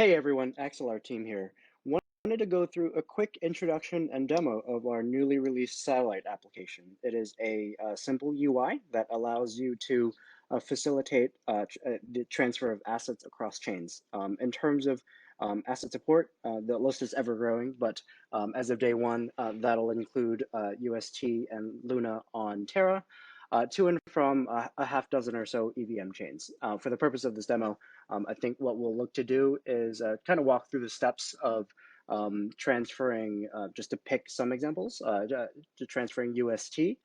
Hey everyone, Axelar team here. Wanted to go through a quick introduction and demo of our newly released satellite application. It is a simple UI that allows you to facilitate the transfer of assets across chains. In terms of asset support, the list is ever growing, but as of day one, that'll include UST and Luna on Terra, to and from a half dozen or so EVM chains. For the purpose of this demo, I think what we'll look to do is kind of walk through the steps of transferring, just to pick some examples, to transferring UST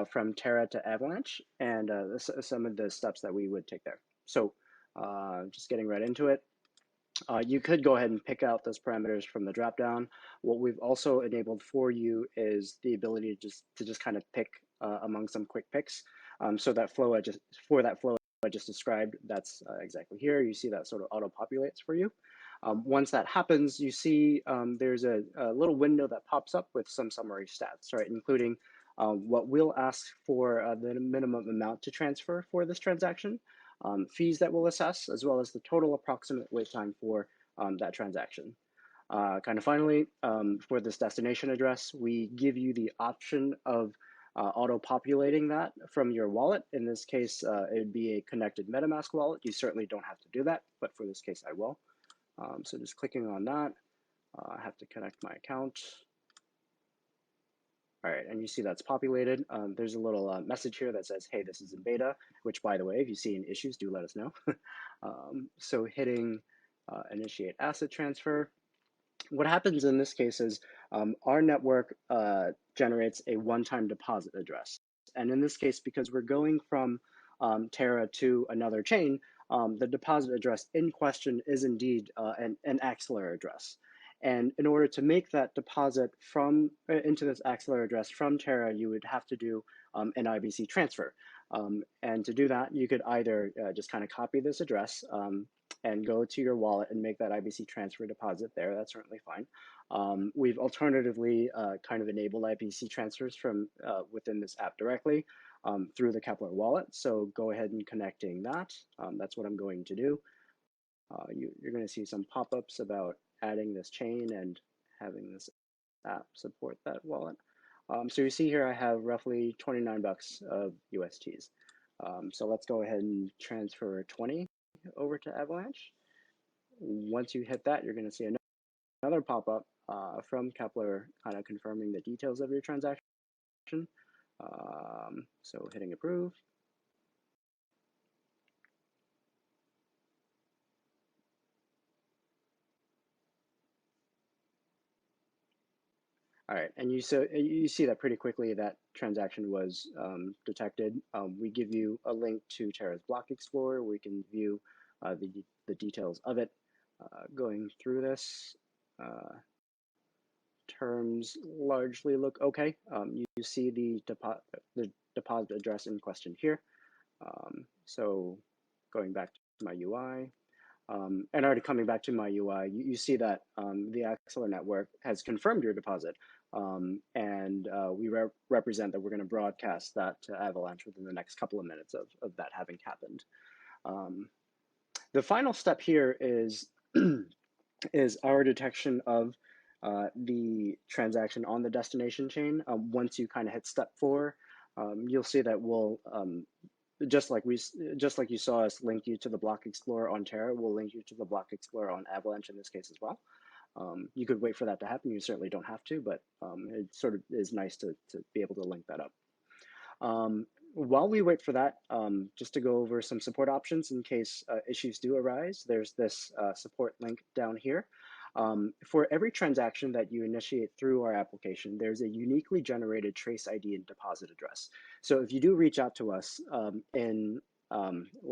from Terra to Avalanche, and some of the steps that we would take there. So just getting right into it. You could go ahead and pick out those parameters from the dropdown. What we've also enabled for you is the ability to just kind of pick among some quick picks. So that flow I just described, that's exactly here. You see that sort of auto-populates for you. Once that happens, you see there's a little window that pops up with some summary stats, right, including what we'll ask for the minimum amount to transfer for this transaction, fees that we'll assess, as well as the total approximate wait time for that transaction. Kind of finally, for this destination address, we give you the option of auto-populating that from your wallet. In this case, it would be a connected MetaMask wallet. You certainly don't have to do that, but for this case, I will. So just clicking on that, I have to connect my account. All right, and you see that's populated. There's a little message here that says, hey, this is in beta, which, by the way, if you see any issues, do let us know. So hitting initiate asset transfer. What happens in this case is our network generates a one-time deposit address. And in this case, because we're going from Terra to another chain, the deposit address in question is indeed an Axelar address. And in order to make that deposit from into this Axelar address from Terra, you would have to do an IBC transfer. And to do that, you could either just kind of copy this address and go to your wallet and make that IBC transfer deposit there. That's certainly fine. We've alternatively kind of enabled IBC transfers from within this app directly through the Kepler wallet. So go ahead and connecting that. That's what I'm going to do. You're going to see some pop-ups about adding this chain and having this app support that wallet. So you see here I have roughly 29 bucks of USTs. So let's go ahead and transfer 20 over to Avalanche. Once you hit that, you're going to see another pop-up from Kepler kind of confirming the details of your transaction. So hitting approve. All right, and you see that pretty quickly that transaction was detected. We give you a link to Terra's Block Explorer where we can view the details of it. Going through this, terms largely look okay. You see the deposit address in question here. So going back to my UI, and already coming back to my UI, you see that the Axelar network has confirmed your deposit. And we represent that we're going to broadcast that to Avalanche within the next couple of minutes of that having happened. The final step here is, is our detection of the transaction on the destination chain. Once you kind of hit step 4, you'll see that we'll, just like you saw us link you to the Block Explorer on Terra, we'll link you to the Block Explorer on Avalanche in this case as well. You could wait for that to happen. You certainly don't have to, but it sort of is nice to be able to link that up. While we wait for that, just to go over some support options in case issues do arise, there's this support link down here. For every transaction that you initiate through our application, there's a uniquely generated trace ID and deposit address. So if you do reach out to us in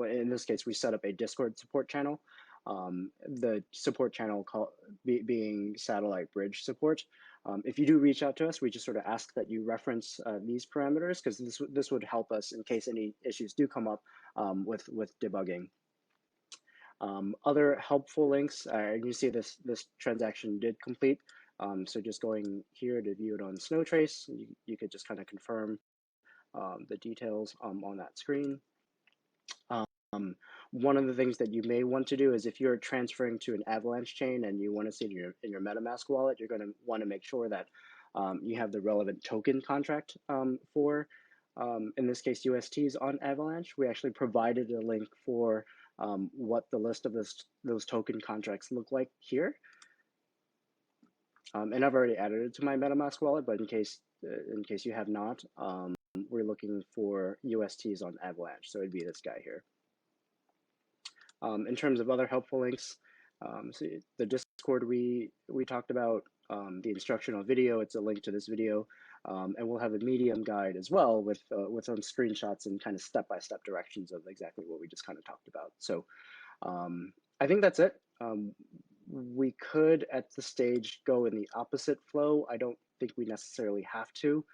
this case, we set up a Discord support channel. The support channel being satellite bridge support. If you do reach out to us, we just sort of ask that you reference these parameters because this would help us in case any issues do come up with debugging. Other helpful links, you see this transaction did complete. So just going here to view it on Snowtrace, you could just kind of confirm the details on that screen. One of the things that you may want to do is if you're transferring to an Avalanche chain and you want to see it in your MetaMask wallet, you're going to want to make sure that you have the relevant token contract for, in this case, USTs on Avalanche. We actually provided a link for what the list of those token contracts look like here. And I've already added it to my MetaMask wallet, but in case you have not, we're looking for USTs on Avalanche. So it'd be this guy here. In terms of other helpful links, so the Discord we talked about, the instructional video, it's a link to this video, and we'll have a Medium guide as well with some screenshots and kind of step-by-step directions of exactly what we just kind of talked about. So I think that's it. We could at this stage go in the opposite flow. I don't think we necessarily have to,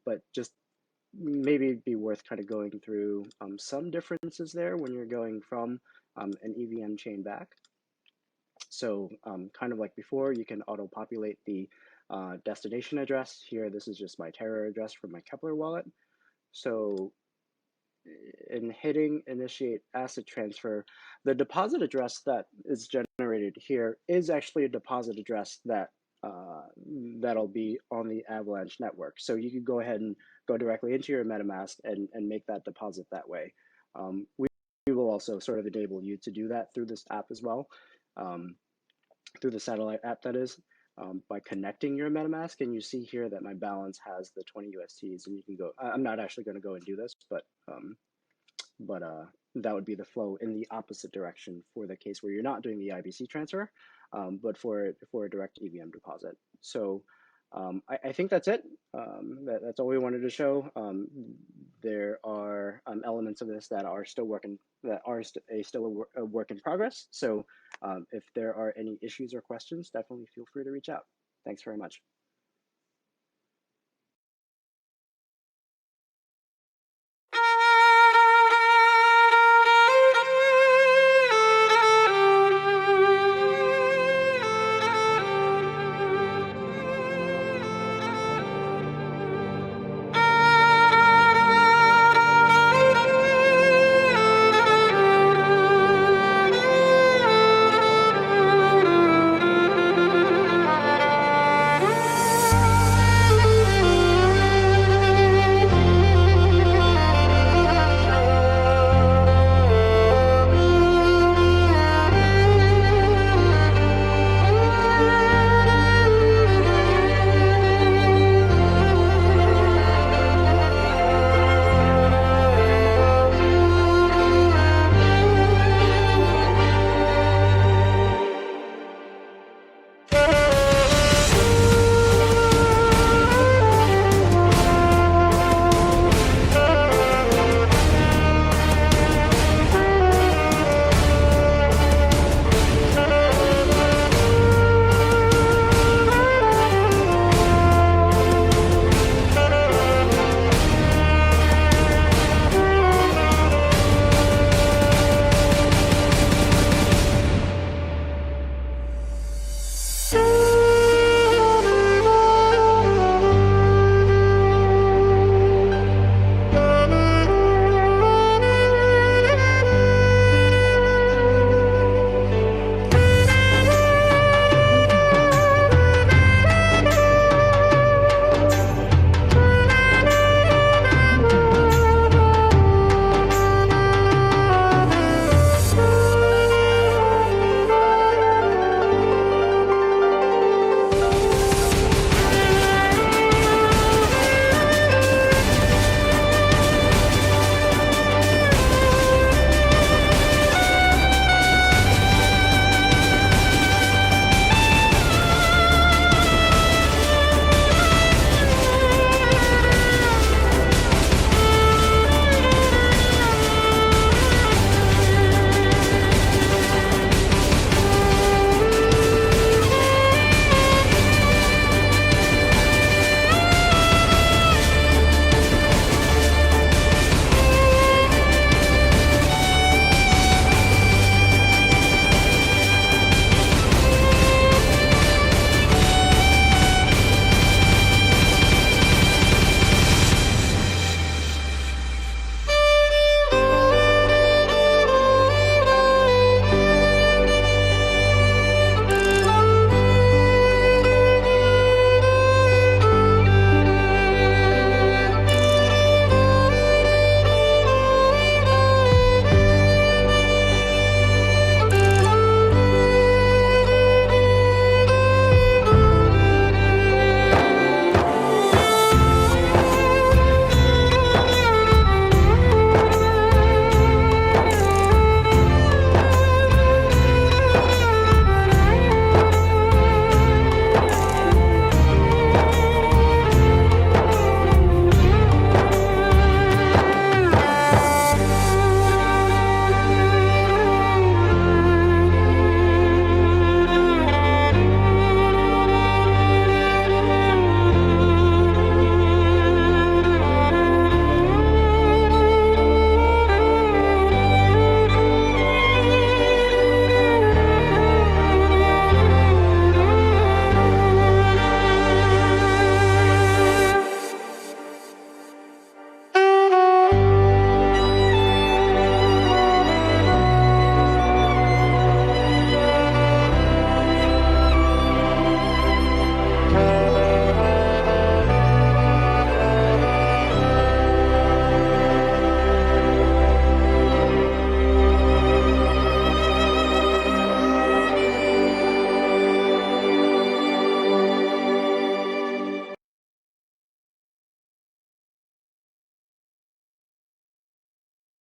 but just maybe it'd be worth kind of going through some differences there when you're going from an EVM chain back. So kind of like before, you can auto-populate the destination address. Here, this is just my Terra address from my Kepler wallet. So in hitting initiate asset transfer, the deposit address that is generated here is actually a deposit address that that'll be on the Avalanche network. So you could go ahead and go directly into your MetaMask and make that deposit that way. We will also sort of enable you to do that through this app as well, through the satellite app that is, by connecting your MetaMask. And you see here that my balance has the 20 USTs, and you can go, I'm not actually going to go and do this, but that would be the flow in the opposite direction for the case where you're not doing the IBC transfer, but for a direct EVM deposit. So I think that's it. That's all we wanted to show. There are elements of this that are still still a work in progress. So if there are any issues or questions, definitely feel free to reach out. Thanks very much.